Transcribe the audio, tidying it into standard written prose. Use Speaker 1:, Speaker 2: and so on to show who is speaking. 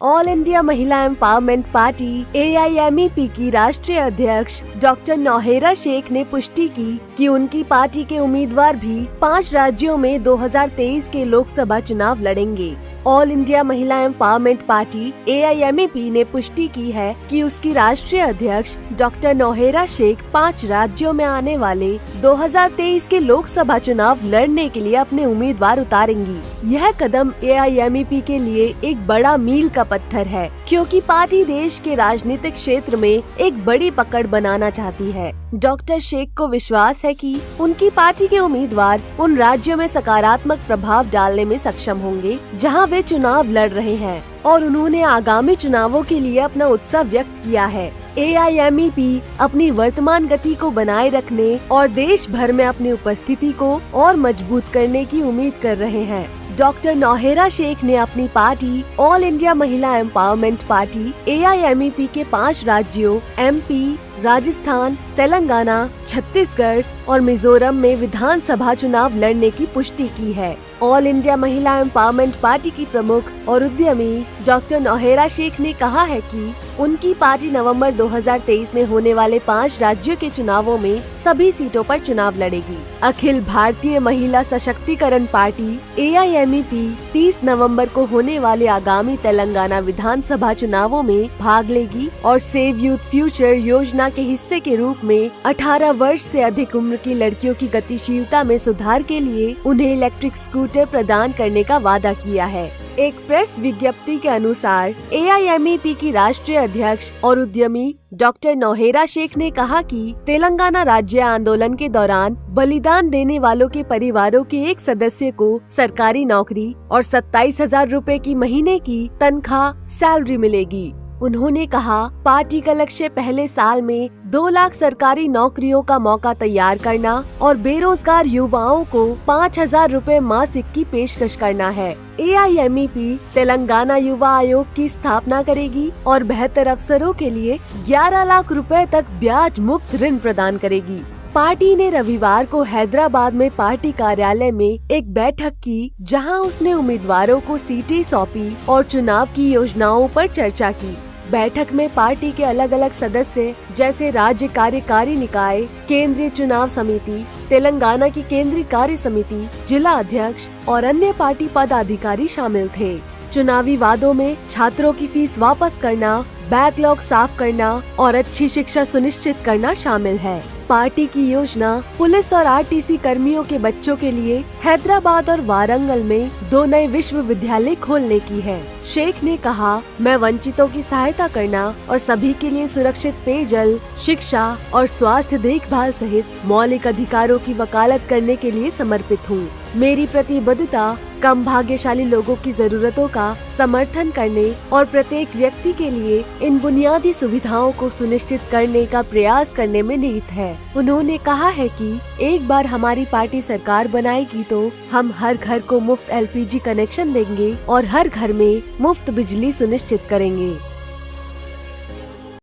Speaker 1: All India महिला empowerment party AIMEP की राष्ट्रीय अध्यक्ष डॉक्टर नौहेरा शेख ने पुष्टि की कि उनकी पार्टी के उम्मीदवार भी 5 राज्यों में 2023 के लोकसभा चुनाव लड़ेंगे। ऑल इंडिया महिला एम्पावरमेंट पार्टी AIMEP ने पुष्टि की है कि उसकी राष्ट्रीय अध्यक्ष डॉक्टर नौहेरा शेख 5 राज्यों में आने वाले 2023 के लोकसभा चुनाव लड़ने के लिए अपने उम्मीदवार उतारेंगी। यह कदम AIMEP के लिए एक बड़ा मील का पत्थर है, क्योंकि पार्टी देश के राजनीतिक क्षेत्र में एक बड़ी पकड़ बनाना चाहती है। डॉक्टर शेख को विश्वास है कि उनकी पार्टी के उम्मीदवार उन राज्यों में सकारात्मक प्रभाव डालने में सक्षम होंगे जहां वे चुनाव लड़ रहे हैं, और उन्होंने आगामी चुनावों के लिए अपना उत्साह व्यक्त किया है। AIMEP अपनी वर्तमान गति को बनाए रखने और देश भर में अपनी उपस्थिति को और मजबूत करने की उम्मीद कर रहे हैं। डॉक्टर नौहेरा शेख ने अपनी पार्टी ऑल इंडिया महिला एम्पावरमेंट पार्टी AIMEP के 5 राज्यों MP, राजस्थान, तेलंगाना, छत्तीसगढ़ और मिजोरम में विधानसभा चुनाव लड़ने की पुष्टि की है। ऑल इंडिया महिला एम्पावरमेंट पार्टी की प्रमुख और उद्यमी डॉक्टर नौहेरा शेख ने कहा है कि उनकी पार्टी नवंबर 2023 में होने वाले 5 राज्यों के चुनावों में सभी सीटों पर चुनाव लड़ेगी। अखिल भारतीय महिला सशक्तिकरण पार्टी AIMEP 30 नवंबर को होने वाले आगामी तेलंगाना विधानसभा चुनावों में भाग लेगी और सेव यूथ फ्यूचर योजना के हिस्से के रूप में 18 वर्ष से अधिक उम्र की लड़कियों की गतिशीलता में सुधार के लिए उन्हें इलेक्ट्रिक स्कूटर प्रदान करने का वादा किया है। एक प्रेस विज्ञप्ति के अनुसार AIMEP की राष्ट्रीय अध्यक्ष और उद्यमी डॉक्टर नौहेरा शेख ने कहा कि तेलंगाना राज्य आंदोलन के दौरान बलिदान देने वालों के परिवारों के एक सदस्य को सरकारी नौकरी और 27,000 रुपए की महीने की तनख्वाह सैलरी मिलेगी। उन्होंने कहा, पार्टी का लक्ष्य पहले साल में 2 लाख सरकारी नौकरियों का मौका तैयार करना और बेरोजगार युवाओं को 5,000 रुपए मासिक की पेशकश करना है। AIMEP तेलंगाना युवा आयोग की स्थापना करेगी और बेहतर अवसरों के लिए 11 लाख रुपए तक ब्याज मुक्त ऋण प्रदान करेगी। पार्टी ने रविवार को हैदराबाद में पार्टी कार्यालय में एक बैठक की, जहां उसने उम्मीदवारों को सीटें सौंपी और चुनाव की योजनाओं पर चर्चा की। बैठक में पार्टी के अलग अलग सदस्य जैसे राज्य कार्यकारी निकाय, केंद्रीय चुनाव समिति, तेलंगाना की केंद्रीय कार्य समिति, जिला अध्यक्ष और अन्य पार्टी पदाधिकारी शामिल थे। चुनावी वादों में छात्रों की फीस वापस करना, बैकलॉग साफ करना और अच्छी शिक्षा सुनिश्चित करना शामिल है। पार्टी की योजना पुलिस और RTC कर्मियों के बच्चों के लिए हैदराबाद और वारंगल में 2 नए विश्वविद्यालय खोलने की है। शेख ने कहा, मैं वंचितों की सहायता करना और सभी के लिए सुरक्षित पेयजल, शिक्षा और स्वास्थ्य देखभाल सहित मौलिक अधिकारों की वकालत करने के लिए समर्पित हूँ। मेरी प्रतिबद्धता कम भाग्यशाली लोगों की जरूरतों का समर्थन करने और प्रत्येक व्यक्ति के लिए इन बुनियादी सुविधाओं को सुनिश्चित करने का प्रयास करने में निहित है। उन्होंने कहा है कि एक बार हमारी पार्टी सरकार बनाएगी तो हम हर घर को मुफ्त LPG कनेक्शन देंगे और हर घर में मुफ्त बिजली सुनिश्चित करेंगे।